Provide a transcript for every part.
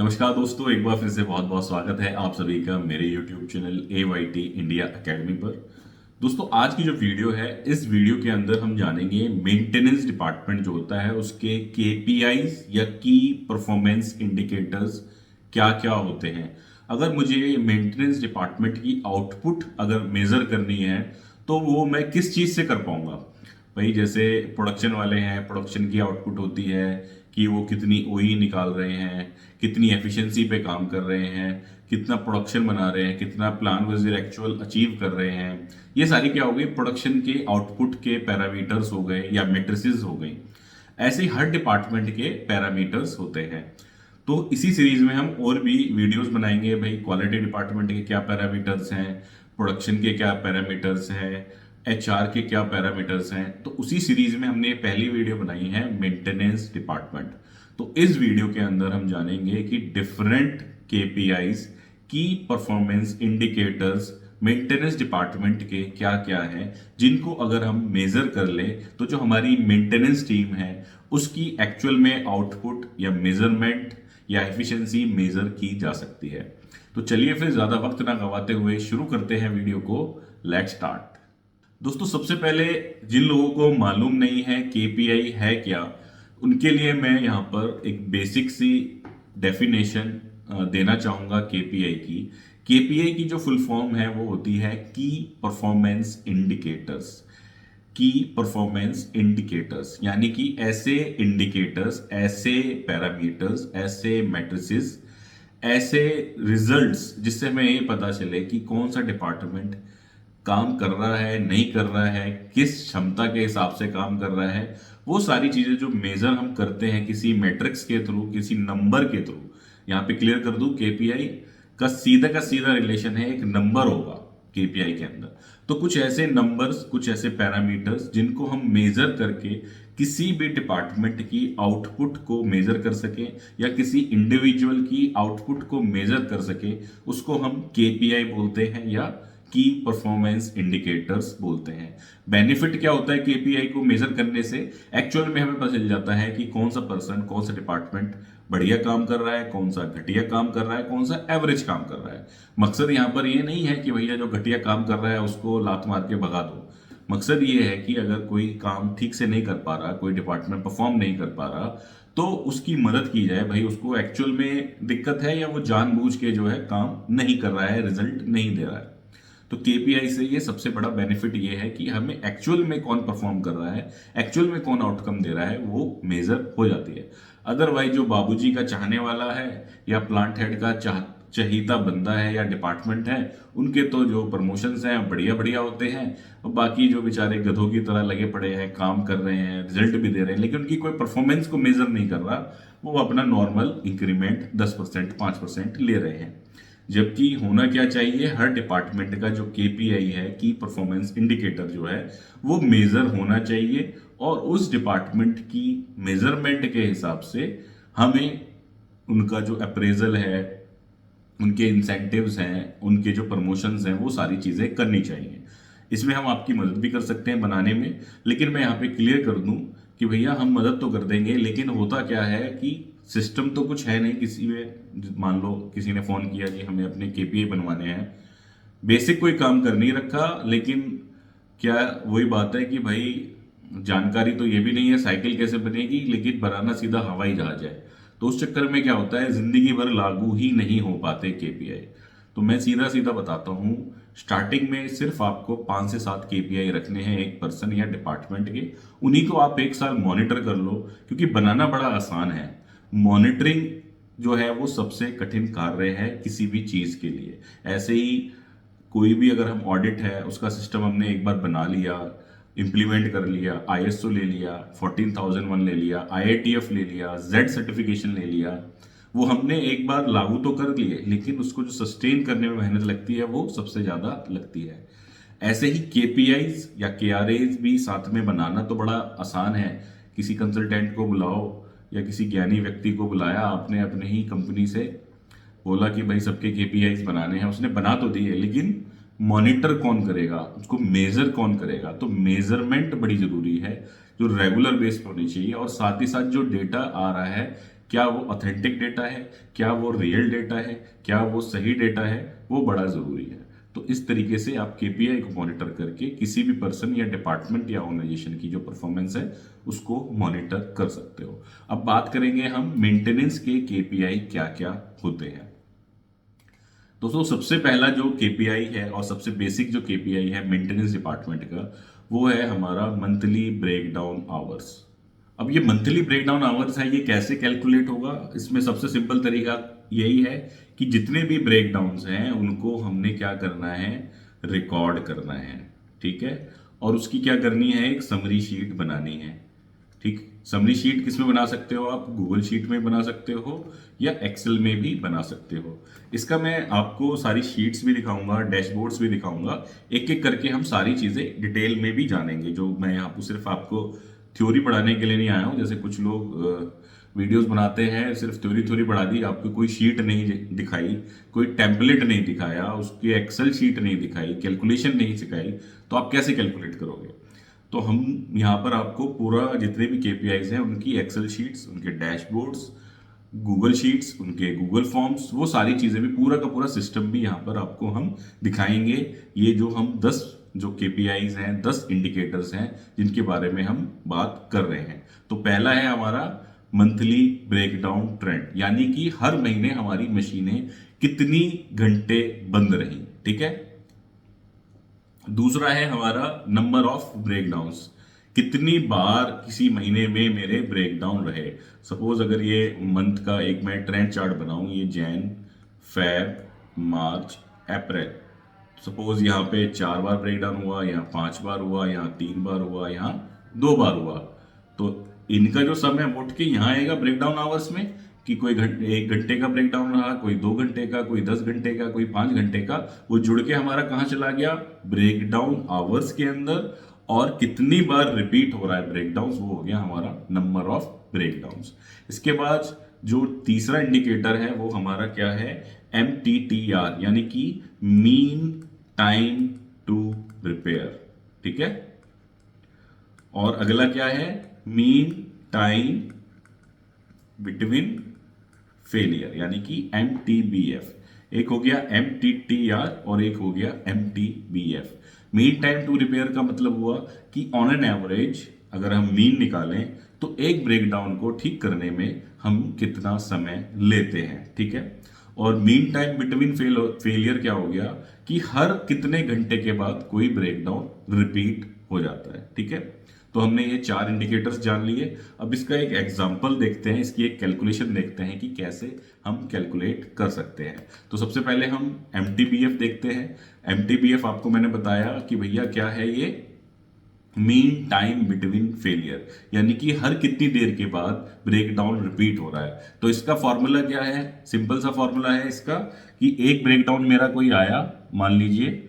नमस्कार दोस्तों, एक बार फिर से बहुत बहुत स्वागत है आप सभी का मेरे YouTube channel AYT India academy पर। दोस्तों, आज की जो वीडियो है, इस वीडियो के अंदर हम जानेंगे मेंटेनेंस डिपार्टमेंट जो होता है उसके KPIs या की परफॉर्मेंस इंडिकेटर्स क्या क्या होते हैं। अगर मुझे मेंटेनेंस डिपार्टमेंट की आउटपुट अगर मेजर करनी है तो वो मैं किस चीज़ से कर पाऊंगा। भाई जैसे प्रोडक्शन वाले हैं, प्रोडक्शन की आउटपुट होती है कि वो कितनी ओई निकाल रहे हैं, कितनी एफिशिएंसी पे काम कर रहे हैं, कितना प्रोडक्शन बना रहे हैं, कितना प्लान वजीर एक्चुअल अचीव कर रहे हैं। ये सारी क्या हो गई, प्रोडक्शन के आउटपुट के पैरामीटर्स हो गए या मेट्रिसेस हो गई। ऐसे ही हर डिपार्टमेंट के पैरामीटर्स होते हैं। तो इसी सीरीज में हम और भी वीडियोस बनाएंगे। भाई क्वालिटी डिपार्टमेंट के क्या पैरामीटर्स हैं, प्रोडक्शन के क्या पैरामीटर्स हैं, HR के क्या पैरामीटर्स हैं। तो उसी सीरीज में हमने पहली वीडियो बनाई है मेंटेनेंस डिपार्टमेंट। तो इस वीडियो के अंदर हम जानेंगे कि डिफरेंट KPIs की परफॉर्मेंस इंडिकेटर्स मेंटेनेंस डिपार्टमेंट के क्या क्या हैं, जिनको अगर हम मेजर कर ले तो जो हमारी मेंटेनेंस टीम है उसकी एक्चुअल में आउटपुट या मेजरमेंट या एफिशिएंसी मेजर की जा सकती है। तो चलिए फिर ज्यादा वक्त ना गवाते हुए शुरू करते हैं वीडियो को। Let's start. दोस्तों, सबसे पहले जिन लोगों को मालूम नहीं है KPI है क्या, उनके लिए मैं यहाँ पर एक बेसिक सी डेफिनेशन देना चाहूंगा KPI की। KPI की जो फुल फॉर्म है वो होती है की परफॉर्मेंस इंडिकेटर्स। की परफॉर्मेंस इंडिकेटर्स यानी कि ऐसे इंडिकेटर्स, ऐसे पैरामीटर्स, ऐसे मैट्रिसेस, ऐसे रिजल्ट्स जिससे हमें ये पता चले कि कौन सा डिपार्टमेंट काम कर रहा है, नहीं कर रहा है, किस क्षमता के हिसाब से काम कर रहा है। वो सारी चीजें जो मेजर हम करते हैं किसी मैट्रिक्स के थ्रू, किसी नंबर के थ्रू। यहाँ पे क्लियर कर दूं, KPI का सीधा रिलेशन है, एक नंबर होगा KPI के अंदर। तो कुछ ऐसे नंबर्स, कुछ ऐसे पैरामीटर्स जिनको हम मेजर करके किसी भी डिपार्टमेंट की आउटपुट को मेजर कर सके या किसी इंडिविजुअल की आउटपुट को मेजर कर सके, उसको हम KPI बोलते हैं या की परफॉर्मेंस इंडिकेटर्स बोलते हैं। बेनिफिट क्या होता है KPI को मेजर करने से? एक्चुअल में हमें पता चल जाता है कि कौन सा पर्सन, कौन सा डिपार्टमेंट बढ़िया काम कर रहा है, कौन सा घटिया काम कर रहा है, कौन सा एवरेज काम कर रहा है। मकसद यहाँ पर ये नहीं है कि भैया जो घटिया काम कर रहा है उसको लात मार के भगा दो। मकसद ये है कि अगर कोई काम ठीक से नहीं कर पा रहा, कोई डिपार्टमेंट परफॉर्म नहीं कर पा रहा, तो उसकी मदद की जाए। भाई उसको एक्चुअल में दिक्कत है या वो जानबूझ के जो है काम नहीं कर रहा है, रिजल्ट नहीं दे रहा है। तो KPI से ये सबसे बड़ा बेनिफिट ये है कि हमें एक्चुअल में कौन परफॉर्म कर रहा है, एक्चुअल में कौन आउटकम दे रहा है, वो मेजर हो जाती है। अदरवाइज जो बाबूजी का चाहने वाला है या प्लांट हेड का चहीता बंदा है या डिपार्टमेंट है, उनके तो जो प्रमोशंस हैं बढ़िया बढ़िया होते हैं, और बाकी जो बेचारे गधों की तरह लगे पड़े हैं, काम कर रहे हैं, रिजल्ट भी दे रहे हैं, लेकिन उनकी कोई परफॉर्मेंस को मेजर नहीं कर रहा, वो अपना नॉर्मल इंक्रीमेंट 10%, 5% ले रहे हैं। जबकि होना क्या चाहिए, हर डिपार्टमेंट का जो KPI है, की परफॉर्मेंस इंडिकेटर जो है, वो मेजर होना चाहिए और उस डिपार्टमेंट की मेजरमेंट के हिसाब से हमें उनका जो अप्रेजल है, उनके इंसेंटिव्स हैं, उनके जो प्रमोशंस हैं, वो सारी चीज़ें करनी चाहिए। इसमें हम आपकी मदद भी कर सकते हैं बनाने में, लेकिन मैं यहाँ पे क्लियर कर दूं कि भैया हम मदद तो कर देंगे, लेकिन होता क्या है कि सिस्टम तो कुछ है नहीं किसी में। मान लो किसी ने फ़ोन किया जी हमें अपने KPI बनवाने हैं, बेसिक कोई काम कर नहीं रखा, लेकिन क्या वही बात है कि भाई जानकारी तो ये भी नहीं है साइकिल कैसे बनेगी, लेकिन बनाना सीधा हवाई जहाज है। तो उस चक्कर में क्या होता है, जिंदगी भर लागू ही नहीं हो पाते KPI। तो मैं सीधा सीधा बताता हूँ, स्टार्टिंग में सिर्फ आपको 5 से 7 KPI रखने हैं एक पर्सन या डिपार्टमेंट के। उन्हीं को आप एक साल मॉनिटर कर लो, क्योंकि बनाना बड़ा आसान है। मॉनिटरिंग जो है वो सबसे कठिन कार्य है किसी भी चीज के लिए। ऐसे ही कोई भी अगर हम ऑडिट है उसका सिस्टम हमने एक बार बना लिया, इंप्लीमेंट कर लिया, ISO ले लिया, 14001 ले लिया, IATF ले लिया, Z सर्टिफिकेशन ले लिया, वो हमने एक बार लागू तो कर लिए, लेकिन उसको जो सस्टेन करने में मेहनत लगती है वो सबसे ज्यादा लगती है। ऐसे ही KPIs या KRAs भी साथ में बनाना तो बड़ा आसान है। किसी कंसल्टेंट को बुलाओ या किसी ज्ञानी व्यक्ति को बुलाया आपने अपने ही कंपनी से, बोला कि भाई सबके KPIs बनाने हैं, उसने बना तो दिए, लेकिन मॉनिटर कौन करेगा, उसको मेजर कौन करेगा? तो मेजरमेंट बड़ी जरूरी है जो रेगुलर बेस पर होनी चाहिए, और साथ ही साथ जो डेटा आ रहा है क्या वो ऑथेंटिक डेटा है, क्या वो रियल डेटा है, क्या वो सही डेटा है, वो बड़ा ज़रूरी है। तो इस तरीके से आप केपीआई को मॉनिटर करके किसी भी पर्सन या डिपार्टमेंट या ऑर्गेनाइजेशन की जो परफॉर्मेंस है उसको मॉनिटर कर सकते हो। अब बात करेंगे हम मेंटेनेंस के केपीआई क्या क्या होते हैं। दोस्तों सबसे पहला जो केपीआई है और सबसे बेसिक जो केपीआई है मेंटेनेंस डिपार्टमेंट का, वो है हमारा मंथली ब्रेकडाउन आवर्स। अब ये मंथली ब्रेकडाउन आवर्स है, ये कैसे कैलकुलेट होगा? इसमें सबसे सिंपल तरीका यही है कि जितने भी ब्रेकडाउन्स हैं उनको हमने क्या करना है, रिकॉर्ड करना है। ठीक है, और उसकी क्या करनी है, एक समरी शीट बनानी है। ठीक, समरी शीट किस में बना सकते हो आप? गूगल शीट में बना सकते हो या एक्सेल में भी बना सकते हो। इसका मैं आपको सारी शीट्स भी दिखाऊंगा, डैशबोर्ड्स भी दिखाऊंगा, एक एक करके हम सारी चीजें डिटेल में भी जानेंगे। जो मैं यहाँ पर सिर्फ आपको थ्योरी पढ़ाने के लिए नहीं आया हूँ, जैसे कुछ लोग वीडियोस बनाते हैं सिर्फ थ्योरी थ्योरी पढ़ा दी, आपको कोई शीट नहीं दिखाई, कोई टेम्पलेट नहीं दिखाया, उसकी एक्सेल शीट नहीं दिखाई, कैलकुलेशन नहीं सिखाई, तो आप कैसे कैलकुलेट करोगे? तो हम यहाँ पर आपको पूरा जितने भी केपीआईज हैं उनकी एक्सेल शीट्स, उनके डैशबोर्ड्स, गूगल शीट्स, उनके गूगल फॉर्म्स, वो सारी चीज़ें भी, पूरा का पूरा सिस्टम भी यहाँ पर आपको हम दिखाएंगे। ये जो हम 10 जो केपीआईज हैं, 10 इंडिकेटर्स हैं जिनके बारे में हम बात कर रहे हैं। तो पहला है हमारा मंथली ब्रेकडाउन ट्रेंड, यानी कि हर महीने हमारी मशीनें कितनी घंटे बंद रही। ठीक है, दूसरा है हमारा नंबर ऑफ ब्रेकडाउन्स, कितनी बार किसी महीने में मेरे ब्रेकडाउन रहे। सपोज अगर ये मंथ का एक मैं ट्रेंड चार्ट बनाऊं, ये जैन, फेब, मार्च, अप्रैल, सपोज यहाँ पे 4 बार ब्रेकडाउन हुआ, यहाँ 5 बार हुआ, यहाँ 3 बार हुआ, यहाँ 2 बार हुआ, तो इनका जो समय है वो उठ के यहाँ आएगा ब्रेकडाउन आवर्स में, कि कोई 1 घंटे का ब्रेकडाउन रहा, कोई 2 घंटे का, कोई 10 घंटे का, कोई 5 घंटे का, वो जुड़ के हमारा कहाँ चला गया, ब्रेकडाउन आवर्स के अंदर। और कितनी बार रिपीट हो रहा है ब्रेकडाउन, वो हो गया हमारा नंबर ऑफ ब्रेकडाउन। इसके बाद जो तीसरा इंडिकेटर है वो हमारा क्या है, MTTR, यानी कि मीन टाइम टू रिपेयर। ठीक है, और अगला क्या है, मीन टाइम बिटवीन फेलियर, यानी कि MTBF। एक हो गया MTTR और एक हो गया MTBF। Mean time to repair का मतलब हुआ कि ऑन एन एवरेज अगर हम मीन निकालें तो एक ब्रेकडाउन को ठीक करने में हम कितना समय लेते हैं। ठीक है, और मीन टाइम बिटवीन फेलियर क्या हो गया, कि हर कितने घंटे के बाद कोई ब्रेकडाउन रिपीट हो जाता है। ठीक है, तो हमने ये 4 इंडिकेटर्स जान लिए। अब इसका एक एग्जांपल देखते हैं, इसकी एक कैलकुलेशन देखते हैं कि कैसे हम कैलकुलेट कर सकते हैं। तो सबसे पहले हम MTBF देखते हैं। MTBF आपको मैंने बताया कि भैया क्या है, ये मीन टाइम बिटवीन फेलियर, यानी कि हर कितनी देर के बाद ब्रेकडाउन रिपीट हो रहा है। तो इसका फॉर्मूला क्या है, सिंपल सा फॉर्मूला है इसका, कि एक ब्रेकडाउन मेरा कोई आया मान लीजिए,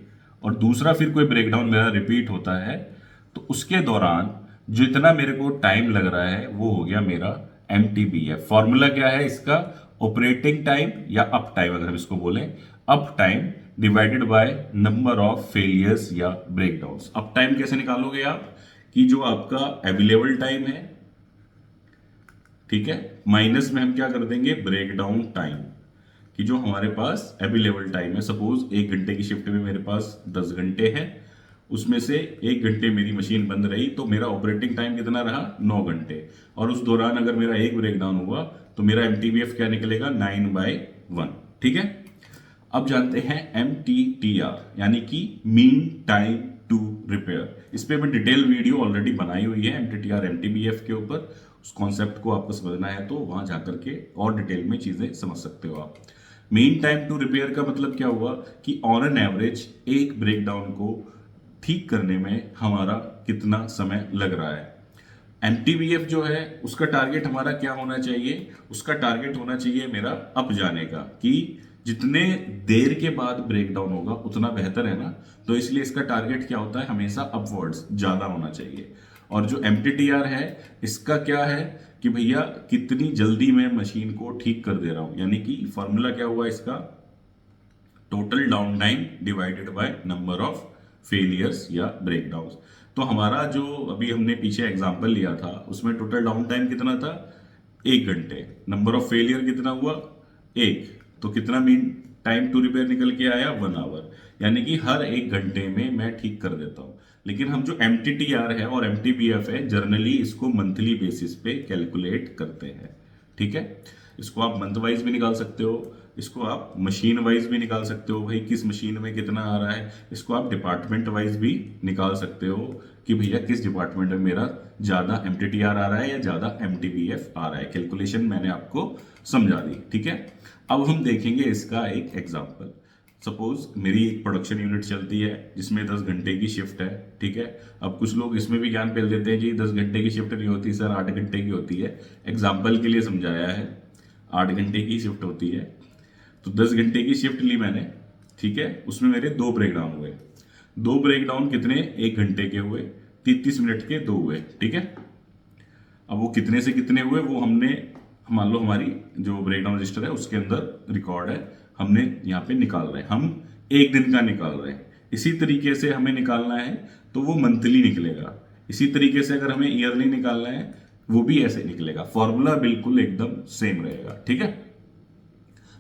और दूसरा फिर कोई ब्रेकडाउन मेरा रिपीट होता है, तो उसके दौरान जितना मेरे को टाइम लग रहा है वो हो गया मेरा MTBF। फॉर्मूला क्या है इसका, ऑपरेटिंग टाइम या अप टाइम, अगर हम इसको बोलें up time divided by number of failures या ब्रेकडाउन्स। अप टाइम कैसे निकालोगे आप, कि जो आपका अवेलेबल टाइम है, ठीक है, माइनस में हम क्या कर देंगे, ब्रेकडाउन टाइम, कि जो हमारे पास अवेलेबल टाइम है। सपोज 1 घंटे की शिफ्ट में मेरे पास 10 घंटे हैं, उसमें से 1 घंटे मेरी मशीन बंद रही, तो मेरा ऑपरेटिंग टाइम कितना रहा, 9 घंटे। और उस दौरान अगर मेरा एक ब्रेकडाउन हुआ तो मेरा MTBF क्या निकलेगा, 9/1। ठीक है, अब जानते हैं MTTR, यानी कि मीन टाइम टू रिपेयर। इस पे मैं डिटेल वीडियो ऑलरेडी बनाई हुई है MTTR MTBF के ऊपर। उस कॉन्सेप्ट को आपको समझना है तो वहां जाकर के और डिटेल में चीजें समझ सकते हो आप। मीन टाइम टू रिपेयर का मतलब क्या हुआ, कि ऑन एन एवरेज एक ब्रेकडाउन को ठीक करने में हमारा कितना समय लग रहा है। MTBF जो है उसका टारगेट हमारा क्या होना चाहिए, उसका टारगेट होना चाहिए मेरा अप जाने का, कि जितने देर के बाद ब्रेकडाउन होगा उतना बेहतर है ना, तो इसलिए इसका टारगेट क्या होता है, हमेशा अपवर्ड्स ज्यादा होना चाहिए। और जो MTTR है इसका क्या है, कि भैया कितनी जल्दी मैं मशीन को ठीक कर दे रहा हूं, यानी कि फॉर्मूला क्या हुआ इसका, total down time divided by number of failures या ब्रेकडाउन्स। तो हमारा जो अभी हमने पीछे एग्जांपल लिया था उसमें टोटल डाउन टाइम कितना था, 1 घंटे। नंबर ऑफ फेलियर कितना हुआ? 1। तो कितना मीन टाइम टू रिपेयर निकल के आया? 1 आवर। यानी कि हर 1 घंटे में मैं ठीक कर देता हूँ। लेकिन हम जो MTTR है और MTBF है, जर्नली इसको मंथली बेसिस पे कैलकुलेट करते हैं। ठीक है, इसको आप मंथ वाइज भी निकाल सकते हो, इसको आप मशीन वाइज भी निकाल सकते हो, भाई किस मशीन में कितना आ रहा है। इसको आप डिपार्टमेंट वाइज भी निकाल सकते हो कि भैया किस डिपार्टमेंट में मेरा ज़्यादा MTTR आ रहा है या ज़्यादा MTBF आ रहा है। कैलकुलेशन मैंने आपको समझा दी। ठीक है, अब हम देखेंगे इसका एक एग्जाम्पल। सपोज मेरी एक प्रोडक्शन यूनिट चलती है जिसमें 10 घंटे की शिफ्ट है। ठीक है, अब कुछ लोग इसमें भी ज्ञान पेल देते हैं जी 10 घंटे की शिफ्ट नहीं होती सर, 8 घंटे की होती है। एग्जाम्पल के लिए समझाया है, 8 घंटे की शिफ्ट होती है। तो 10 घंटे की शिफ्ट ली मैंने। ठीक है, उसमें मेरे 2 ब्रेक डाउन हुए। 2 ब्रेक डाउन कितने? 1 घंटे के हुए, 30 मिनट के 2 हुए। ठीक है, अब वो कितने से कितने हुए वो हमने, मान लो हमारी जो ब्रेकडाउन रजिस्टर है उसके अंदर रिकॉर्ड है, हमने यहाँ पे निकाल रहे हैं, हम 1 दिन का निकाल रहे हैं। इसी तरीके से हमें निकालना है तो वो मंथली निकलेगा। इसी तरीके से अगर हमें ईयरली निकालना है वो भी ऐसे निकलेगा। फॉर्मूला बिल्कुल एकदम सेम रहेगा। ठीक है,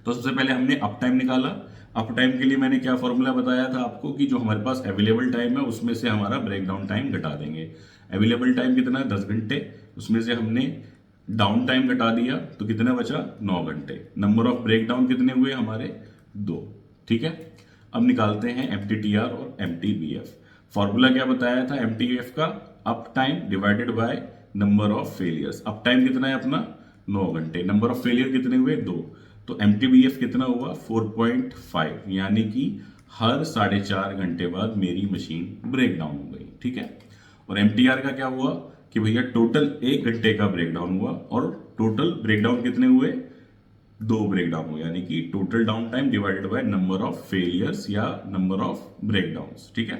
तो सबसे पहले हमने अप टाइम निकाला। अप टाइम के लिए मैंने क्या फॉर्मूला बताया था आपको कि जो हमारे पास अवेलेबल टाइम है उसमें से हमारा ब्रेकडाउन टाइम घटा देंगे। अवेलेबल टाइम कितना है? 10 घंटे। उसमें से हमने डाउन टाइम घटा दिया तो कितना बचा? 9 घंटे। नंबर ऑफ ब्रेकडाउन कितने हुए हमारे? 2। ठीक है, अब निकालते हैं MTTR और MTBF। फॉर्मूला क्या बताया था MTBF का? Up time divided by number of failures. Up time कितना है अपना? 9 घंटे। नंबर ऑफ फेलियर कितने हुए? 2। तो MTBF कितना हुआ? 4.5। यानी कि हर 4.5 घंटे बाद मेरी मशीन ब्रेक डाउन हो गई। ठीक है, और MTR का क्या हुआ कि भैया टोटल 1 घंटे का ब्रेक डाउन हुआ और टोटल ब्रेक डाउन कितने हुए? 2 ब्रेक डाउन हुए। यानी कि total down time divided by number of failures या नंबर ऑफ ब्रेक डाउन्स। ठीक है,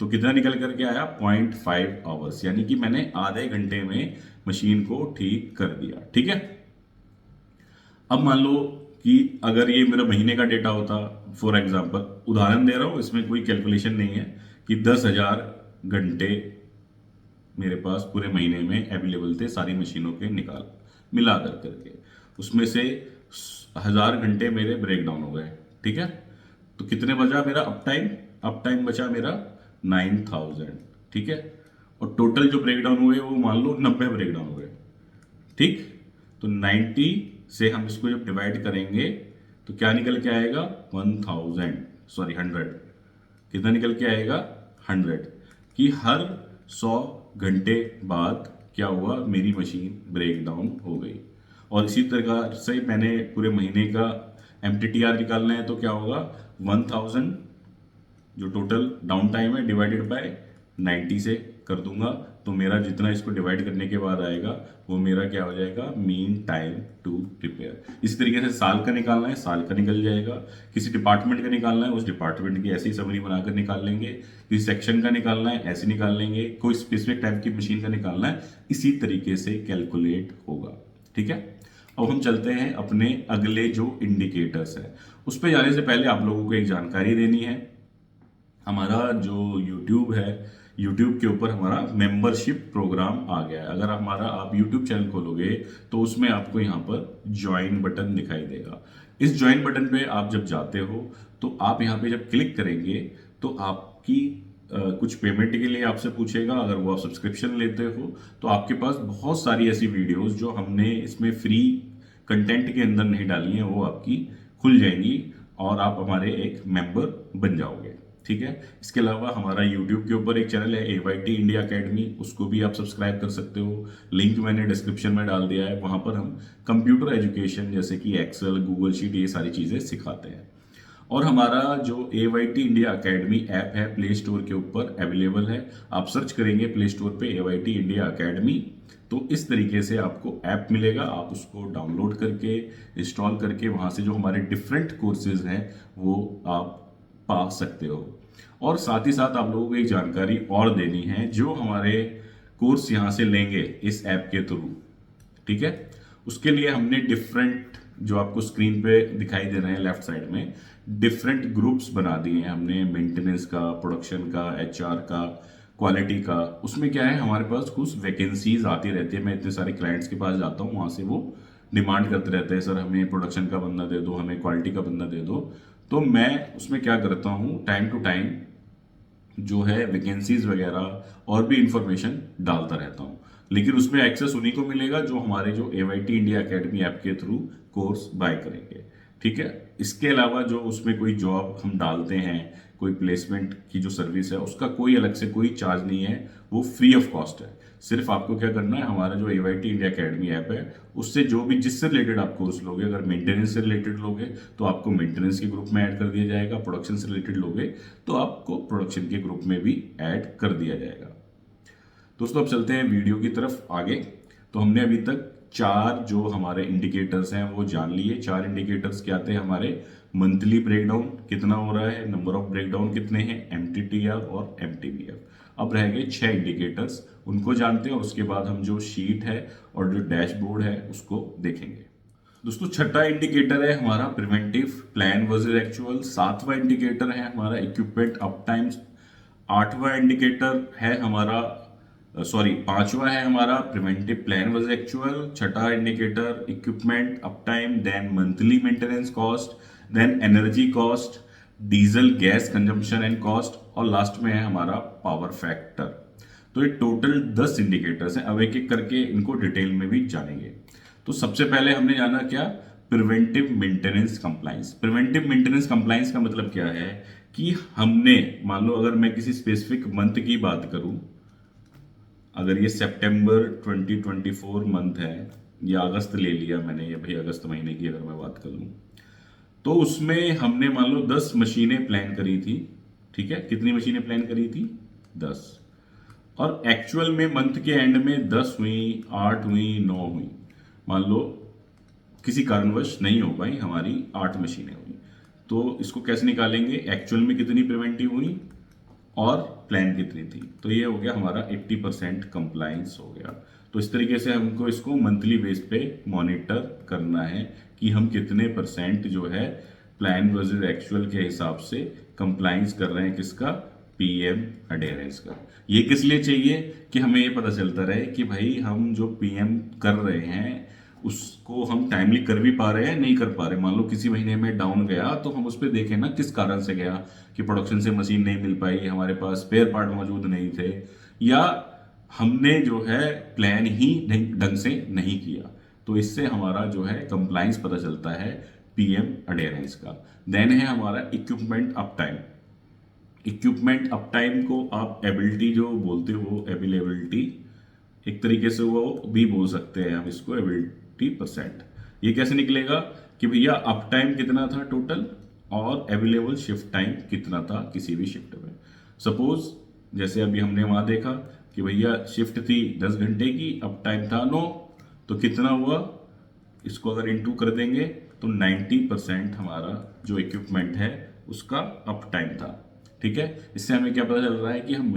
तो कितना निकल करके आया? 0.5 आवर्स। यानी कि मैंने आधे घंटे में मशीन को ठीक कर दिया। ठीक है, अब मान लो कि अगर ये मेरा महीने का डेटा होता, फॉर एग्जांपल उदाहरण दे रहा हूँ, इसमें कोई कैलकुलेशन नहीं है, कि 10,000 घंटे मेरे पास पूरे महीने में अवेलेबल थे सारी मशीनों के निकाल मिला कर करके, उसमें से 1,000 घंटे मेरे ब्रेक डाउन हो गए। ठीक है, तो कितने बचा मेरा अप टाइम? अप टाइम बचा मेरा 9,000। ठीक है, और टोटल जो ब्रेक डाउन हुए वो मान लो 90 ब्रेक डाउन हुए। ठीक, तो 90 से हम इसको जब डिवाइड करेंगे तो क्या निकल के आएगा? 100। कितना निकल के आएगा? 100। कि हर 100 घंटे बाद क्या हुआ? मेरी मशीन ब्रेक डाउन हो गई। और इसी तरह से मैंने पूरे महीने का MTTR निकालना है तो क्या होगा? 1000 जो टोटल डाउन टाइम है डिवाइडेड बाय 90 से कर दूंगा, तो मेरा जितना इसको डिवाइड करने के बाद आएगा वो मेरा क्या हो जाएगा? Mean time to repair. इसी तरीके से साल का निकालना है, साल का निकल जाएगा। किसी डिपार्टमेंट का निकालना है, उस डिपार्टमेंट की ऐसी समरी बनाकर निकाल लेंगे। किसी सेक्शन का निकालना है, ऐसे निकाल लेंगे। कोई स्पेसिफिक टाइप की मशीन का निकालना है, इसी तरीके से कैलकुलेट होगा। ठीक है, अब हम चलते हैं अपने अगले जो इंडिकेटर्स है उस पर जाने से पहले आप लोगों को एक जानकारी देनी है। हमारा जो YouTube है, YouTube के ऊपर हमारा मेंबरशिप प्रोग्राम आ गया है। अगर हमारा आप YouTube चैनल खोलोगे तो उसमें आपको यहाँ पर ज्वाइन बटन दिखाई देगा। इस ज्वाइन बटन पे आप जब जाते हो तो आप यहाँ पे जब क्लिक करेंगे तो आपकी कुछ पेमेंट के लिए आपसे पूछेगा। अगर वो आप सब्सक्रिप्शन लेते हो तो आपके पास बहुत सारी ऐसी वीडियोस जो हमने इसमें फ्री कंटेंट के अंदर नहीं डाली हैं वो आपकी खुल जाएंगी और आप हमारे एक मेंबर बन जाओगे। ठीक है, इसके अलावा हमारा YouTube के ऊपर एक चैनल है AYT इंडिया अकेडमी, उसको भी आप सब्सक्राइब कर सकते हो। लिंक मैंने डिस्क्रिप्शन में डाल दिया है। वहाँ पर हम कंप्यूटर एजुकेशन जैसे कि एक्सेल, गूगल शीट, ये सारी चीज़ें सिखाते हैं। और हमारा जो AYT इंडिया अकेडमी ऐप है प्ले स्टोर के ऊपर अवेलेबल है। आप सर्च करेंगे प्ले स्टोर पे AYT इंडिया अकेडमी तो इस तरीके से आपको ऐप मिलेगा। आप उसको डाउनलोड करके इंस्टॉल करके वहाँ से जो हमारे डिफरेंट कोर्सेज हैं वो आप पा सकते हो। और साथ ही साथ आप लोगों को एक जानकारी और देनी है, जो हमारे कोर्स यहाँ से लेंगे इस ऐप के थ्रू, ठीक है, उसके लिए हमने डिफरेंट जो आपको स्क्रीन पे दिखाई दे रहे हैं लेफ्ट साइड में डिफरेंट ग्रुप्स बना दिए हैं हमने। मेंटेनेंस का, प्रोडक्शन का, HR का, क्वालिटी का, उसमें क्या है हमारे पास कुछ वैकेंसीज आती रहती है। मैं इतने सारे क्लाइंट्स के पास जाता हूँ, वहाँ से वो डिमांड करते रहते हैं, सर हमें प्रोडक्शन का बंदा दे दो, हमें क्वालिटी का बंदा दे दो। तो मैं उसमें क्या करता हूँ, टाइम टू टाइम जो है वैकेंसीज वगैरह और भी इंफॉर्मेशन डालता रहता हूँ। लेकिन उसमें एक्सेस उन्हीं को मिलेगा जो हमारे जो एवाईटी इंडिया एकेडमी ऐप के थ्रू कोर्स बाय करेंगे। ठीक है, इसके अलावा जो उसमें कोई जॉब हम डालते हैं, कोई प्लेसमेंट की जो सर्विस है, उसका कोई अलग से कोई चार्ज नहीं है, वो फ्री ऑफ कॉस्ट है। सिर्फ आपको क्या करना है, हमारा जो एवाईटी इंडिया एकेडमी ऐप है उससे जो भी जिससे रिलेटेड आप कोर्स लोगे, अगर मेंटेनेंस से रिलेटेड लोगे तो आपको मेंटेनेंस के ग्रुप में ऐड कर दिया जाएगा, प्रोडक्शन से रिलेटेड लोगे तो आपको प्रोडक्शन के ग्रुप में भी ऐड कर दिया जाएगा। दोस्तों अब चलते हैं वीडियो की तरफ आगे। तो हमने अभी तक 4 जो हमारे इंडिकेटर्स हैं वो जान लिए। 4 इंडिकेटर्स क्या थे हमारे, मंथली ब्रेकडाउन कितना हो रहा है, नंबर ऑफ ब्रेकडाउन कितने हैं, एमटीटीआर और एमटीबीएफ। अब रह गए 6 इंडिकेटर्स, उनको जानते हैं और उसके बाद हम जो शीट है और जो डैशबोर्ड है उसको देखेंगे। दोस्तों छठा इंडिकेटर है हमारा प्रिवेंटिव प्लान वर्सेस एक्चुअल। 7वां इंडिकेटर है हमारा इक्विपमेंट अप टाइम्स। 8वां इंडिकेटर है हमारा 5वां है हमारा प्रिवेंटिव प्लान वर्सेस एक्चुअल। छठा indicator equipment up time, then monthly maintenance cost, then energy cost, diesel gas consumption and cost, और लास्ट में है हमारा पावर फैक्टर। तो ये टोटल 10 इंडिकेटर्स हैं। अब एक एक करके इनको डिटेल में भी जानेंगे। तो सबसे पहले हमने जाना क्या, preventive maintenance compliance. Preventive maintenance compliance का मतलब क्या है कि हमने, मान लो अगर मैं किसी स्पेसिफिक मंथ की बात करूं, अगर ये सितंबर 2024 मंथ है या अगस्त ले लिया मैंने, ये भाई अगस्त महीने की अगर मैं बात कर लूं, तो उसमें हमने मान लो 10 मशीनें प्लान करी थी। ठीक है, कितनी मशीनें प्लान करी थी, 10। और एक्चुअल में मंथ के एंड में 10 हुई, 8 हुई, 9 हुई। मान लो किसी कारणवश नहीं हो पाई, हमारी 8 मशीनें हुई, तो इसको कैसे निकालेंगे, एक्चुअल में कितनी प्रिवेंटिव हुई और प्लान कितनी थी। तो ये हो गया हमारा 80% कंप्लाइंस हो गया। तो इस तरीके से हमको इसको मंथली बेस पे मॉनिटर करना है कि हम कितने परसेंट जो है प्लान वर्सेस एक्चुअल के हिसाब से कंप्लाइंस कर रहे हैं, किसका, पीएम अडेरेंस का। ये किस लिए चाहिए कि हमें ये पता चलता रहे कि भाई हम जो पीएम कर रहे हैं उसको हम टाइमली कर भी पा रहे हैं, नहीं कर पा रहे। मान लो किसी महीने में डाउन गया तो हम उस पर देखें ना किस कारण से गया, कि प्रोडक्शन से मशीन नहीं मिल पाई, हमारे पास स्पेयर पार्ट मौजूद नहीं थे, या हमने जो है प्लान ही ढंग से नहीं किया। तो इससे हमारा जो है कंप्लाइंस पता चलता है पीएम अडेरेंस का। देन है हमारा equipment up time. Equipment up time को आप एबिलिटी जो बोलते हो, एबिलेबिलिटी एक तरीके से वो भी बोल सकते हैं हम इसको, एबिलिटी परसेंट। ये कैसे निकलेगा कि भैया अप टाइम कितना था टोटल और अवेलेबल शिफ्ट टाइम कितना था किसी भी शिफ्ट में। सपोज जैसे अभी हमने वहां देखा कि भैया शिफ्ट थी 10 घंटे की, अप टाइम था 9, तो कितना हुआ, इसको अगर इंटू कर देंगे तो 90% हमारा जो इक्विपमेंट है उसका अप टाइम था। ठीक है, इससे हमें क्या पता चल रहा है कि हम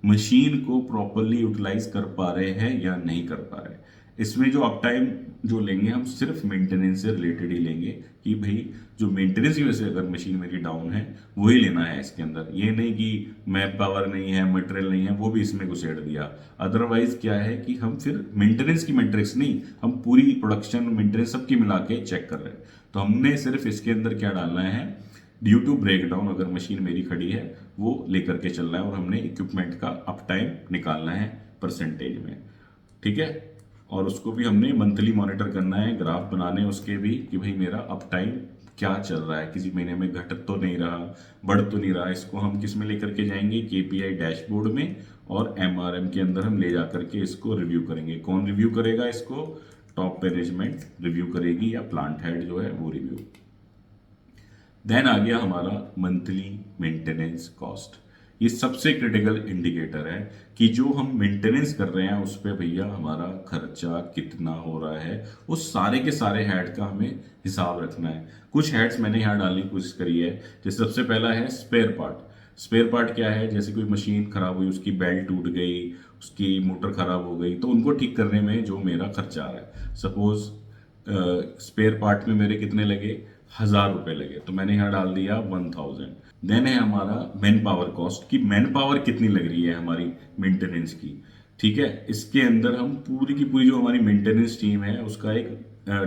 मशीन को प्रॉपरली यूटिलाइज कर पा रहे हैं या नहीं कर पा रहे। इसमें जो अप टाइम जो लेंगे हम सिर्फ मेंटेनेंस से रिलेटेड ही लेंगे, कि भाई जो मेंटेनेंस की वजह से अगर मशीन मेरी डाउन है वही लेना है इसके अंदर। ये नहीं कि मैन पावर नहीं है, मटेरियल नहीं है, वो भी इसमें घुसेड़ दिया। अदरवाइज क्या है कि हम फिर मेंटेनेंस की मैट्रिक्स नहीं, हम पूरी प्रोडक्शन मेंटेनेंस सबकी मिला के चेक कर रहे हैं। तो हमने सिर्फ इसके अंदर क्या डालना है, ड्यू टू ब्रेकडाउन अगर मशीन मेरी खड़ी है वो लेकर के चलना है, और हमने इक्विपमेंट का अप टाइम निकालना है परसेंटेज में। ठीक है, और उसको भी हमने मंथली मॉनिटर करना है, ग्राफ बनाने उसके भी कि भाई मेरा अप टाइम क्या चल रहा है, किसी महीने में घट तो नहीं रहा, बढ़ तो नहीं रहा। इसको हम किस में लेकर के जाएंगे, केपीआई डैशबोर्ड में, और एमआरएम के अंदर हम ले जा करके इसको रिव्यू करेंगे। कौन रिव्यू करेगा इसको, टॉप मैनेजमेंट रिव्यू करेगी या प्लांट हेड जो है वो रिव्यू। देन आ गया हमारा मंथली मेंटेनेंस कॉस्ट। ये सबसे क्रिटिकल इंडिकेटर है कि जो हम मेंटेनेंस कर रहे हैं उस पे भैया हमारा खर्चा कितना हो रहा है। उस सारे के सारे हेड का हमें हिसाब रखना है। कुछ हेड्स मैंने यहाँ डालने की कोशिश करी है। जैसे सबसे पहला है स्पेयर पार्ट। स्पेयर पार्ट क्या है, जैसे कोई मशीन खराब हुई, उसकी बेल्ट टूट गई, उसकी मोटर खराब हो गई, तो उनको ठीक करने में जो मेरा खर्चा आ रहा है। सपोज स्पेयर पार्ट में मेरे कितने लगे, 1000 रुपये लगे, तो मैंने यहाँ डाल दिया 1000। देन है हमारा मैन पावर कॉस्ट, कि मैन पावर कितनी लग रही है हमारी मेंटेनेंस की। ठीक है, इसके अंदर हम पूरी की पूरी जो हमारी मेंटेनेंस टीम है उसका एक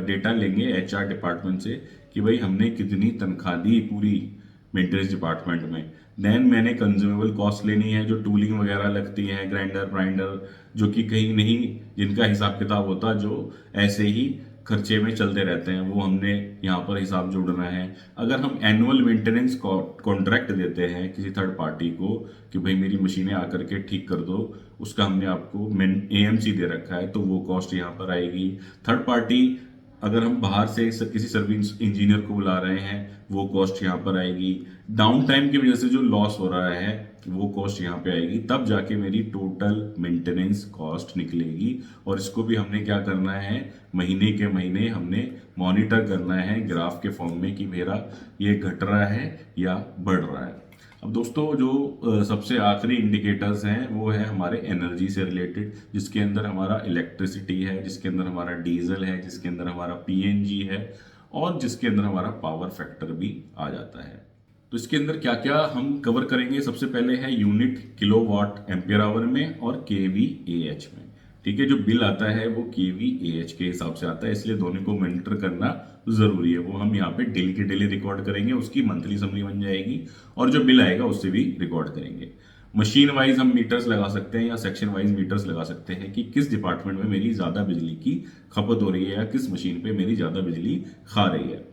डेटा लेंगे एचआर डिपार्टमेंट से कि भाई हमने कितनी तनख्वाह दी पूरी मेंटेनेंस डिपार्टमेंट में। देन मैंने कंज्यूमेबल कॉस्ट लेनी है, जो टूलिंग वगैरह लगती है, ग्राइंडर ग्राइंडर, जो कि कहीं नहीं जिनका हिसाब किताब होता, जो ऐसे ही खर्चे में चलते रहते हैं, वो हमने यहाँ पर हिसाब जोड़ना है। अगर हम एनुअल मेंटेनेंस कॉन्ट्रैक्ट देते हैं किसी थर्ड पार्टी को कि भाई मेरी मशीनें आकर के ठीक कर दो, उसका हमने आपको एएमसी दे रखा है, तो वो कॉस्ट यहाँ पर आएगी। थर्ड पार्टी अगर हम बाहर से किसी सर्विस इंजीनियर को बुला रहे हैं, वो कॉस्ट यहाँ पर आएगी। डाउन टाइम की वजह से जो लॉस हो रहा है वो कॉस्ट यहाँ पे आएगी, तब जाके मेरी टोटल मेंटेनेंस कॉस्ट निकलेगी। और इसको भी हमने क्या करना है, महीने के महीने हमने मॉनिटर करना है ग्राफ के फॉर्म में कि मेरा ये घट रहा है या बढ़ रहा है। अब दोस्तों जो सबसे आखिरी इंडिकेटर्स हैं वो है हमारे एनर्जी से रिलेटेड, जिसके अंदर हमारा इलेक्ट्रिसिटी है, जिसके अंदर हमारा डीजल है, जिसके अंदर हमारा पीएनजी है, और जिसके अंदर हमारा पावर फैक्टर भी आ जाता है। तो इसके अंदर क्या क्या हम कवर करेंगे, सबसे पहले है यूनिट किलोवाट एम्पियर आवर में और केवीएएच में। ठीक है, जो बिल आता है वो केवीएएच के हिसाब से आता है, इसलिए दोनों को मॉनिटर करना जरूरी है। वो हम यहाँ पे डेली के डेली रिकॉर्ड करेंगे, उसकी मंथली समरी बन जाएगी, और जो बिल आएगा उससे भी रिकॉर्ड करेंगे। मशीन वाइज हम मीटर्स लगा सकते हैं या सेक्शन वाइज मीटर्स लगा सकते हैं कि किस डिपार्टमेंट में मेरी ज्यादा बिजली की खपत हो रही है या किस मशीन पे मेरी ज्यादा बिजली खा रही है।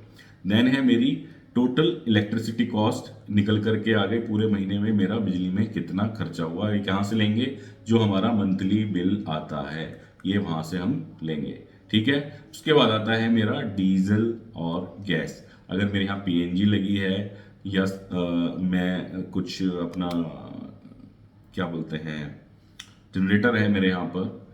देन है मेरी टोटल इलेक्ट्रिसिटी कॉस्ट, निकल करके आ गई पूरे महीने में मेरा बिजली में कितना खर्चा हुआ है, कहाँ से लेंगे, जो हमारा मंथली बिल आता है ये वहां से हम लेंगे। ठीक है, उसके बाद आता है मेरा डीजल और गैस। अगर मेरे यहाँ पीएनजी लगी है या मैं कुछ अपना क्या बोलते हैं जनरेटर है मेरे यहाँ पर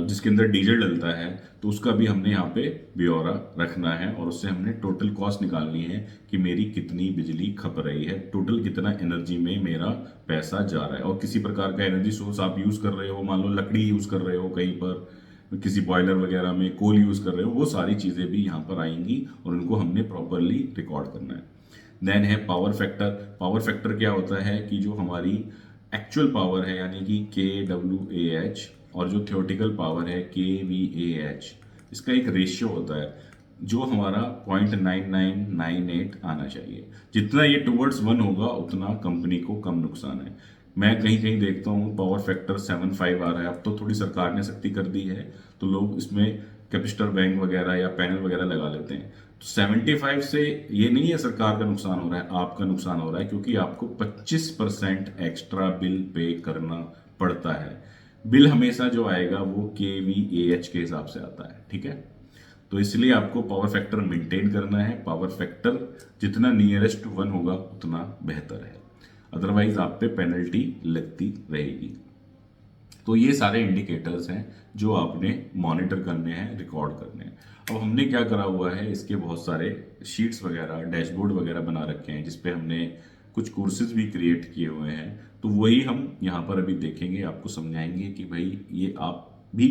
जिसके अंदर डीजल डलता है, तो उसका भी हमने यहाँ पे ब्यौरा रखना है, और उससे हमने टोटल कॉस्ट निकालनी है कि मेरी कितनी बिजली खप रही है, टोटल कितना एनर्जी में मेरा पैसा जा रहा है। और किसी प्रकार का एनर्जी सोर्स आप यूज कर रहे हो, मान लो लकड़ी यूज कर रहे हो, कहीं पर किसी बॉयलर वगैरह में कोल यूज कर रहे हो, वो सारी चीजें भी यहाँ पर आएंगी और उनको हमने प्रॉपरली रिकॉर्ड करना है। देन है पावर फैक्टर। पावर फैक्टर क्या होता है कि जो हमारी एक्चुअल पावर है यानी कि KWAH और जो थियोरेटिकल पावर है KVAH, इसका एक रेशियो होता है जो हमारा 0.9998 आना चाहिए। जितना ये टुवर्ड्स 1 होगा उतना कंपनी को कम नुकसान है। मैं कहीं कहीं देखता हूँ पावर फैक्टर 7.5 आ रहा है, अब तो थोड़ी सरकार ने सख्ती कर दी है तो लोग इसमें कैपेसिटर बैंक वगैरह या पैनल वगैरह लगा लेते हैं। तो 75 से ये नहीं है सरकार का नुकसान हो रहा है, आपका नुकसान हो रहा है, क्योंकि आपको 25% एक्स्ट्रा बिल पे करना पड़ता है। बिल हमेशा जो आएगा वो KVAH के हिसाब से आता है। ठीक है, तो इसलिए आपको पावर फैक्टर मेंटेन करना है। पावर फैक्टर जितना नियरेस्ट टू 1 होगा उतना बेहतर है, अदरवाइज आप पे पेनल्टी लगती रहेगी। तो ये सारे इंडिकेटर्स हैं जो आपने मॉनिटर करने हैं, रिकॉर्ड करने हैं। अब हमने क्या करा हुआ है, इसके बहुत सारे शीट्स वगैरह, डैशबोर्ड वगैरह बना रखे हैं जिसपे हमने कुछ कोर्सेज भी क्रिएट किए हुए हैं, तो वही हम यहाँ पर अभी देखेंगे, आपको समझाएंगे कि भाई ये आप भी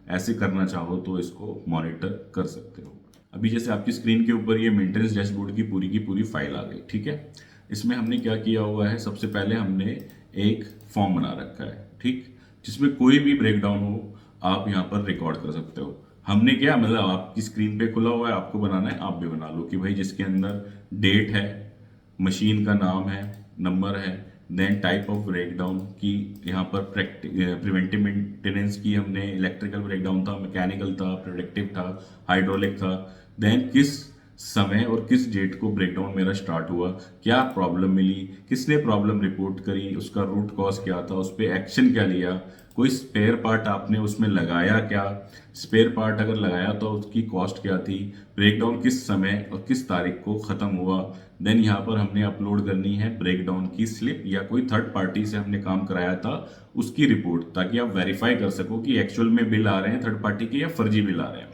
ऐसे करना चाहो तो इसको मॉनिटर कर सकते हो। अभी जैसे आपकी स्क्रीन के ऊपर ये मेंटेनेंस डैशबोर्ड की पूरी फाइल आ गई। ठीक है, इसमें हमने क्या किया हुआ है, सबसे पहले हमने एक फॉर्म बना रखा है, ठीक, जिसमें कोई भी ब्रेकडाउन हो आप यहाँ पर रिकॉर्ड कर सकते हो। हमने क्या मतलब आपकी स्क्रीन पे खुला हुआ है, आपको बनाना है, आप भी बना लो कि भाई जिसके अंदर डेट है, मशीन का नाम है, नंबर है, देन टाइप ऑफ ब्रेकडाउन की यहाँ पर प्रिवेंटिव मेंटेनेंस की हमने, इलेक्ट्रिकल ब्रेकडाउन था, मैकेनिकल था, प्रोडक्टिव था, हाइड्रोलिक था, देन किस समय और किस डेट को ब्रेकडाउन मेरा स्टार्ट हुआ, क्या प्रॉब्लम मिली, किसने प्रॉब्लम रिपोर्ट करी, उसका रूट कॉज क्या था, उस पर एक्शन क्या लिया, कोई स्पेयर पार्ट आपने उसमें लगाया क्या, स्पेयर पार्ट अगर लगाया तो उसकी कॉस्ट क्या थी, ब्रेकडाउन किस समय और किस तारीख को खत्म हुआ। देन यहाँ पर हमने अपलोड करनी है ब्रेकडाउन की स्लिप या कोई थर्ड पार्टी से हमने काम कराया था उसकी रिपोर्ट, ताकि आप वेरीफाई कर सको कि एक्चुअल में बिल आ रहे हैं थर्ड पार्टी के या फर्जी बिल आ रहे हैं।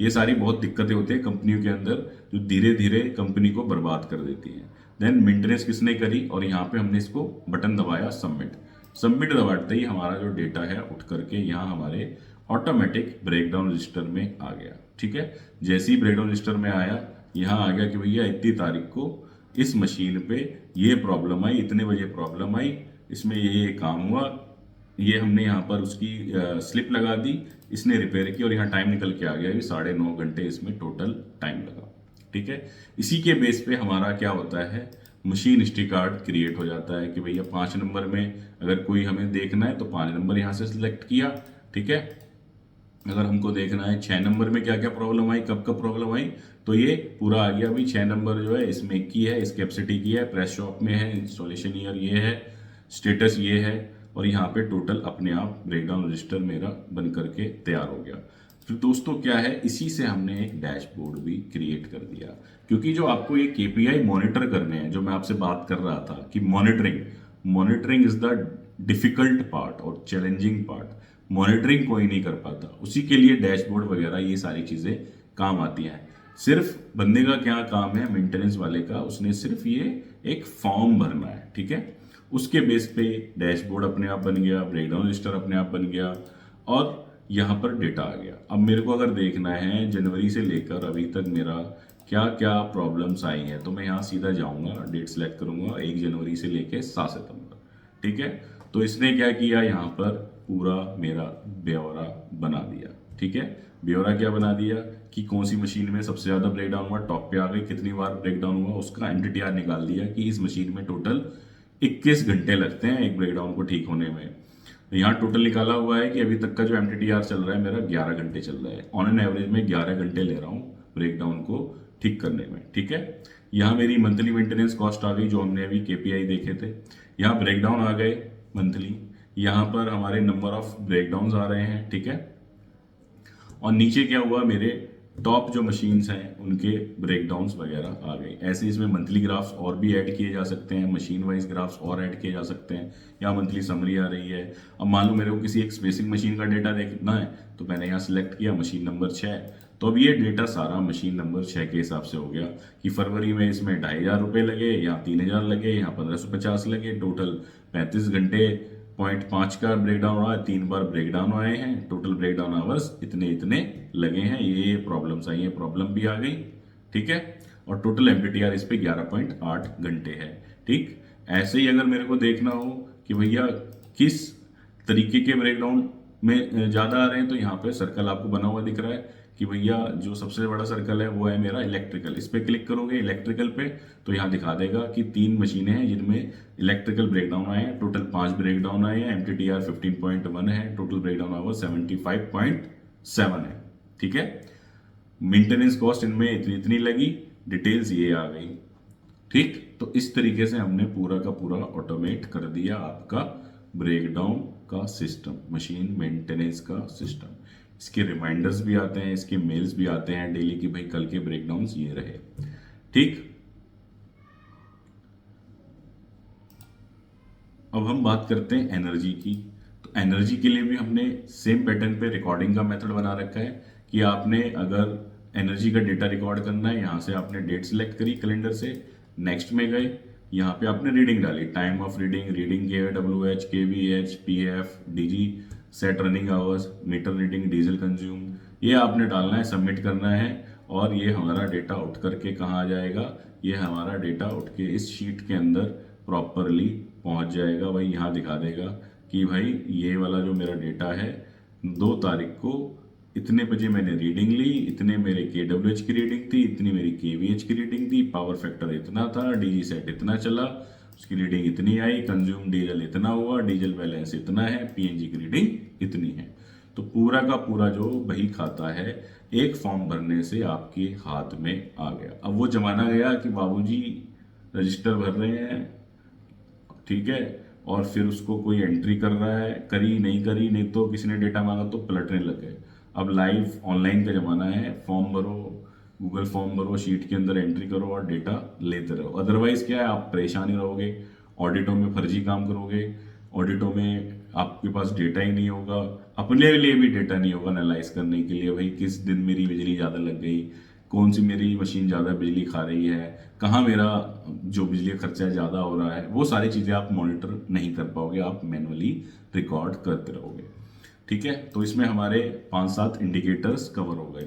ये सारी बहुत दिक्कतें होती है कंपनियों के अंदर जो धीरे धीरे कंपनी को बर्बाद कर देती है। देन मेंटेनेंस किसने करी, और यहाँ पे हमने इसको बटन दबाया सबमिट दबाते ही हमारा जो डेटा है उठ करके यहाँ हमारे ऑटोमेटिक ब्रेकडाउन रजिस्टर में आ गया। ठीक है। जैसे ही ब्रेकडाउन रजिस्टर में आया, यहाँ आ गया कि भैया इतनी तारीख को इस मशीन पे ये प्रॉब्लम आई, इतने बजे प्रॉब्लम आई, इसमें ये काम हुआ, ये हमने यहाँ पर उसकी स्लिप लगा दी, इसने रिपेयर किया और यहाँ टाइम निकल के आ गया कि 9.5 घंटे इसमें टोटल टाइम लगा। ठीक है। इसी के बेस पे हमारा क्या होता है, मशीन हिस्ट्री कार्ड क्रिएट हो जाता है कि भैया 5 नंबर में अगर कोई हमें देखना है तो 5 नंबर यहाँ से सिलेक्ट किया। ठीक है। अगर हमको देखना है 6 नंबर में क्या क्या प्रॉब्लम आई, कब कब प्रॉब्लम आई, तो ये पूरा आ गया। अभी 6 नंबर जो है इसमें की है, इस कैपेसिटी की है, प्रेस शॉप में है, इंस्टॉलेशन ईयर ये है, स्टेटस ये है, और यहाँ पे टोटल अपने आप ब्रेकडाउन रजिस्टर मेरा बन करके तैयार हो गया। फिर दोस्तों क्या है, इसी से हमने एक डैशबोर्ड भी क्रिएट कर दिया, क्योंकि जो आपको ये केपीआई मॉनिटर करने हैं, जो मैं आपसे बात कर रहा था कि monitoring is the difficult part और चैलेंजिंग पार्ट। मॉनिटरिंग कोई नहीं कर पाता, उसी के लिए डैशबोर्ड वगैरह ये सारी चीजें काम आती हैं। सिर्फ बंदे का क्या काम है, मेंटेनेंस वाले का, उसने सिर्फ ये एक फॉर्म भरना है। ठीक है। उसके बेस पे डैशबोर्ड अपने आप बन गया, ब्रेकडाउन रजिस्टर अपने आप बन गया, और यहाँ पर डेटा आ गया। अब मेरे को अगर देखना है जनवरी से लेकर अभी तक मेरा क्या क्या प्रॉब्लम्स आई हैं, तो मैं यहाँ सीधा जाऊँगा, डेट सेलेक्ट करूँगा 1 जनवरी से लेकर 7 सितंबर। ठीक है। तो इसने क्या किया, यहाँ पर पूरा मेरा ब्यौरा बना दिया। ठीक है। ब्यौरा क्या बना दिया कि कौन सी मशीन में सबसे ज़्यादा ब्रेकडाउन हुआ, टॉप पे आ गई, कितनी बार ब्रेकडाउन हुआ, उसका एमटीटीआर निकाल दिया कि इस मशीन में टोटल 21 घंटे लगते हैं एक ब्रेकडाउन को ठीक होने में। यहाँ टोटल निकाला हुआ है कि अभी तक का जो एमटीटीआर चल रहा है मेरा 11 घंटे चल रहा है। ऑन एन एवरेज में 11 घंटे ले रहा हूँ ब्रेकडाउन को ठीक करने में। ठीक है। यहाँ मेरी मंथली मेंटेनेंस कॉस्ट आ गई, जो हमने अभी केपीआई देखे थे। यहाँ ब्रेकडाउन आ गए मंथली, यहाँ पर हमारे नंबर ऑफ ब्रेकडाउन आ रहे हैं। ठीक है। और नीचे क्या हुआ, मेरे टॉप जो मशीन्स हैं उनके ब्रेकडाउन्स वगैरह आ गए। ऐसे इसमें मंथली ग्राफ्स और भी ऐड किए जा सकते हैं, मशीन वाइज ग्राफ्स और ऐड किए जा सकते हैं। यहाँ मंथली समरी आ रही है। अब मान लो मेरे को किसी एक स्पेसिंग मशीन का डेटा देखना है, तो मैंने यहाँ सिलेक्ट किया मशीन नंबर 6, तो अब ये डेटा सारा मशीन नंबर 6 के हिसाब से हो गया कि फरवरी में इसमें 2,500 लगे, यहाँ 3,000 लगे, यहाँ 1,550 लगे, टोटल 35 घंटे 0.5 का ब्रेकडाउन रहा है, 3 बार ब्रेकडाउन आए हैं, टोटल ब्रेकडाउन आवर्स इतने इतने लगे हैं, ये प्रॉब्लम्स आई हैं, प्रॉब्लम भी आ गई। ठीक है। और टोटल एमटीटीआर इस पे 11.8 घंटे है। ठीक। ऐसे ही अगर मेरे को देखना हो कि भैया किस तरीके के ब्रेकडाउन में ज़्यादा आ रहे हैं, तो यहाँ पे सर्कल आपको बना हुआ दिख रहा है कि भैया जो सबसे बड़ा सर्कल है वो है मेरा इलेक्ट्रिकल। इस पर क्लिक करोगे इलेक्ट्रिकल पे, तो यहाँ दिखा देगा कि 3 मशीनें हैं जिनमें इलेक्ट्रिकल ब्रेकडाउन आए हैं, टोटल 5 ब्रेकडाउन आए हैं, एमटीटीआर 15.1 है, टोटल ब्रेकडाउन आवर 75.7 है। ठीक है। मेंटेनेंस कॉस्ट इनमें इतनी इतनी लगी, डिटेल्स ये आ गई। ठीक। तो इस तरीके से हमने पूरा का पूरा ऑटोमेट कर दिया आपका ब्रेकडाउन का सिस्टम, मशीन मेंटेनेंस का सिस्टम। इसके रिमाइंडर्स भी आते हैं, इसके मेल्स भी आते हैं डेली कि भाई कल के ब्रेकडाउन्स ये रहे। ठीक। अब हम बात करते हैं एनर्जी की। तो एनर्जी के लिए भी हमने सेम पैटर्न पे रिकॉर्डिंग का मेथड बना रखा है कि आपने अगर एनर्जी का डेटा रिकॉर्ड करना है, यहाँ से आपने डेट सिलेक्ट करी कैलेंडर से, नेक्स्ट में गए, यहाँ पे आपने रीडिंग डाली, टाइम ऑफ रीडिंग, रीडिंग के WH, KVH, PF, DG, set running hours, meter reading, diesel consume, ये आपने डालना है, सबमिट करना है, और ये हमारा डेटा उठ करके कहाँ आ जाएगा, ये हमारा डेटा उठ के इस शीट के अंदर प्रॉपरली पहुँच जाएगा। भाई यहाँ दिखा देगा कि भाई ये वाला जो मेरा डेटा है 2 तारीख को इतने बजे मैंने रीडिंग ली, इतने मेरे KWH की रीडिंग थी, इतनी मेरी KVH की रीडिंग थी, पावर फैक्टर इतना था, DG सेट इतना चला, उसकी रीडिंग इतनी आई, कंज्यूम डीजल इतना हुआ, डीजल बैलेंस इतना है, PNG की रीडिंग इतनी है। तो पूरा का पूरा जो बही खाता है एक फॉर्म भरने से आपके हाथ में आ गया। अब वो जमाना गया कि बाबूजी रजिस्टर भर रहे हैं, ठीक है, और फिर उसको कोई एंट्री कर रहा है, करी नहीं तो किसी ने डेटा मांगा तो पलटने लग गए। अब लाइव ऑनलाइन का ज़माना है, फॉर्म भरो, गूगल फॉर्म भरो, शीट के अंदर एंट्री करो और डेटा लेते रहो। अदरवाइज क्या है, आप परेशान ही रहोगे, ऑडिटों में फर्जी काम करोगे, ऑडिटों में आपके पास डेटा ही नहीं होगा, अपने लिए भी डेटा नहीं होगा एनालाइज करने के लिए, भाई किस दिन मेरी बिजली ज़्यादा लग गई, कौन सी मेरी मशीन ज़्यादा बिजली खा रही है, कहाँ मेरा जो बिजली का खर्चा ज़्यादा हो रहा है, वो सारी चीज़ें आप मॉनिटर नहीं कर पाओगे, आप मैनुअली रिकॉर्ड करते रहोगे। ठीक है। तो इसमें हमारे 5-7 इंडिकेटर्स कवर हो गए।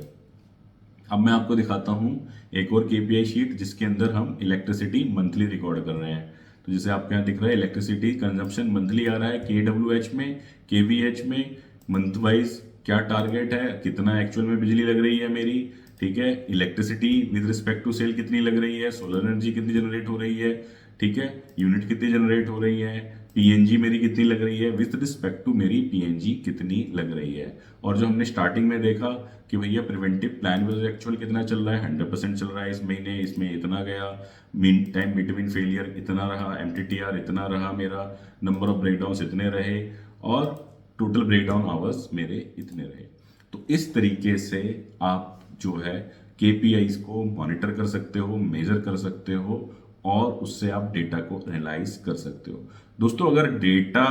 अब मैं आपको दिखाता हूँ एक और केपीआई शीट जिसके अंदर हम इलेक्ट्रिसिटी मंथली रिकॉर्ड कर रहे हैं। तो जैसे आपके यहाँ दिख रहा है इलेक्ट्रिसिटी कंजम्पशन मंथली आ रहा है KWH में, KVH में, मंथ वाइज क्या टारगेट है, कितना एक्चुअल में बिजली लग रही है मेरी, ठीक है। Electricity with respect to cell कितनी लग रही है, सोलर एनर्जी कितनी जनरेट हो रही है, ठीक है, यूनिट कितनी जनरेट हो रही है, पीएनजी मेरी कितनी लग रही है, विद रिस्पेक्ट टू मेरी पीएनजी कितनी लग रही है। और जो हमने स्टार्टिंग में देखा कि भैया प्रिवेंटिव प्लान वर्सेस एक्चुअल कितना चल रहा है, 100% चल रहा है इस महीने, इसमें इतना गया, मीन टाइम बिटवीन फेलियर इतना रहा, एमटीटीआर इतना रहा, मेरा नंबर ऑफ ब्रेकडाउन इतने रहे, और टोटल ब्रेकडाउन आवर्स मेरे इतने रहे। तो इस तरीके से आप जो है केपीआईज को मॉनिटर कर सकते हो, मेजर कर सकते हो, और उससे आप डेटा को एनालाइज कर सकते हो। दोस्तों, अगर डेटा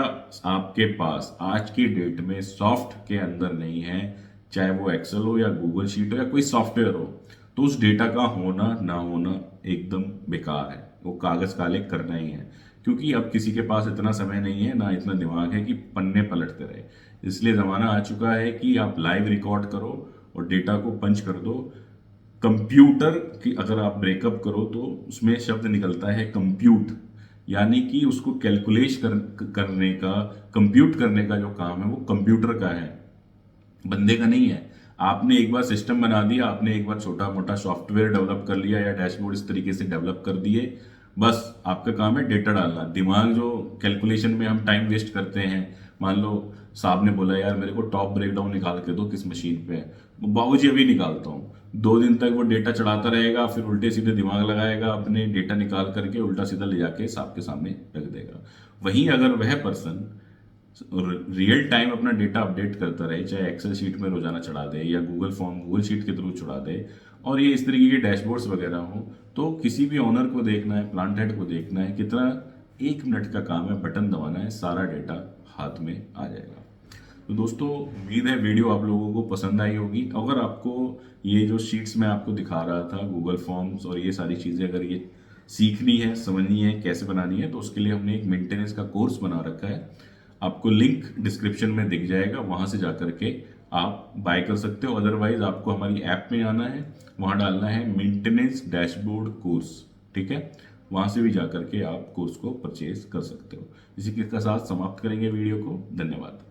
आपके पास आज की डेट में सॉफ्ट के अंदर नहीं है, चाहे वो एक्सेल हो या गूगल शीट हो या कोई सॉफ्टवेयर हो, तो उस डेटा का होना ना होना एकदम बेकार है। वो कागज काले करना ही है, क्योंकि अब किसी के पास इतना समय नहीं है, ना इतना दिमाग है कि पन्ने पलटते रहे। इसलिए ज़माना आ चुका है कि आप लाइव रिकॉर्ड करो और डेटा को पंच कर दो। कंप्यूटर की अगर आप ब्रेकअप करो तो उसमें शब्द निकलता है कंप्यूट, यानी कि उसको करने का, कंप्यूट करने का जो काम है वो कंप्यूटर का है, बंदे का नहीं है। आपने एक बार सिस्टम बना दिया, आपने एक बार छोटा मोटा सॉफ्टवेयर डेवलप कर लिया या डैशबोर्ड इस तरीके से डेवलप कर दिए, बस आपका काम है डेटा डालना। दिमाग जो कैलकुलेशन में हम टाइम वेस्ट करते हैं, मान लो साहब ने बोला यार मेरे को टॉप ब्रेकडाउन निकाल के दो किस मशीन पे है, बाबूजी अभी निकालता हूँ। 2 दिन तक वो डेटा चढ़ाता रहेगा, फिर उल्टे सीधे दिमाग लगाएगा, अपने डेटा निकाल करके उल्टा सीधा ले जाके साहब के सामने रख देगा। वहीं अगर वह पर्सन रियल टाइम अपना डेटा अपडेट करता रहे, चाहे एक्सेल शीट में रोजाना चढ़ा दे या गूगल फॉर्म गूगल शीट के थ्रू चढ़ा दे, और ये इस तरीके के डैशबोर्ड्स वगैरह हो, तो किसी भी ओनर को देखना है, प्लांट हेड को देखना है, कितना 1 मिनट का काम है, बटन दबाना है, सारा डेटा हाथ में आ जाएगा। तो दोस्तों, उम्मीद है वीडियो आप लोगों को पसंद आई होगी। अगर आपको ये जो शीट्स मैं आपको दिखा रहा था, गूगल फॉर्म्स और ये सारी चीज़ें अगर ये सीखनी है, समझनी है, कैसे बनानी है, तो उसके लिए हमने एक मेंटेनेंस का कोर्स बना रखा है। आपको लिंक डिस्क्रिप्शन में दिख जाएगा, वहां से जाकर के आप बाय कर सकते हो। अदरवाइज आपको हमारी ऐप में आना है, वहां डालना है मेंटेनेंस डैशबोर्ड कोर्स, ठीक है। वहां से भी जाकर के आप कोर्स को परचेज कर सकते हो। इसी के साथ समाप्त करेंगे वीडियो को। धन्यवाद।